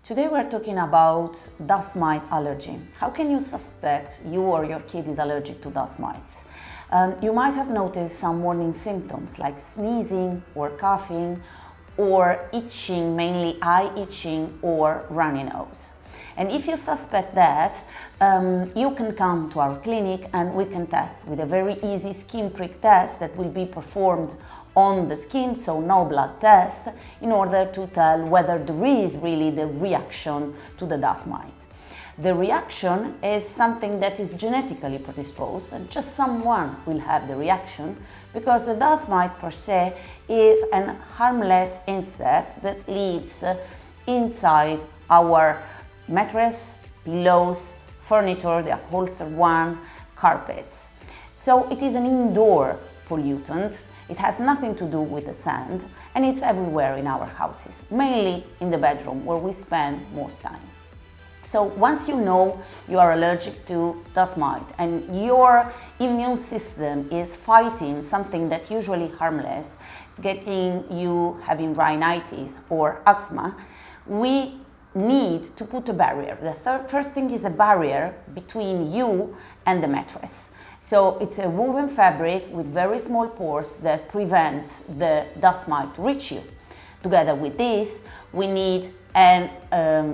Today we're talking about dust mite allergy. How can you suspect you or your kid is allergic to dust mites? You might have noticed some warning symptoms like sneezing or coughing or itching, mainly eye itching or runny nose. And if you suspect that, you can come to our clinic and we can test with a very easy skin prick test that will be performed on the skin, so no blood test, in order to tell whether there is really the reaction to the dust mite. The reaction is something that is genetically predisposed, and just someone will have the reaction because the dust mite per se is an harmless insect that lives inside our mattress, pillows, furniture, the upholstered one, carpets. So it is an indoor pollutant. It has nothing to do with the sand, and it's everywhere in our houses, mainly in the bedroom where we spend most time. So once you know you are allergic to dust mite and your immune system is fighting something that usually harmless, getting you having rhinitis or asthma, we need to put a barrier. The first thing is a barrier between you and the mattress. So it's a woven fabric with very small pores that prevent the dust mite to reach you. Together with this, we need an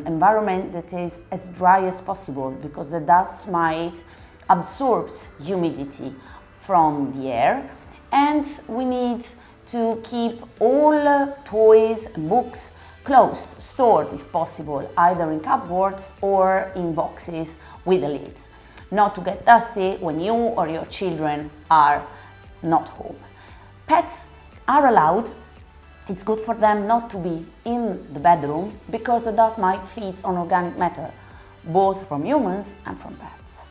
environment that is as dry as possible because the dust mite absorbs humidity from the air, and we need to keep all toys and books closed, stored if possible, either in cupboards or in boxes with the lids, not to get dusty when you or your children are not home. Pets are allowed. It's good for them not to be in the bedroom because the dust mite feeds on organic matter, both from humans and from pets.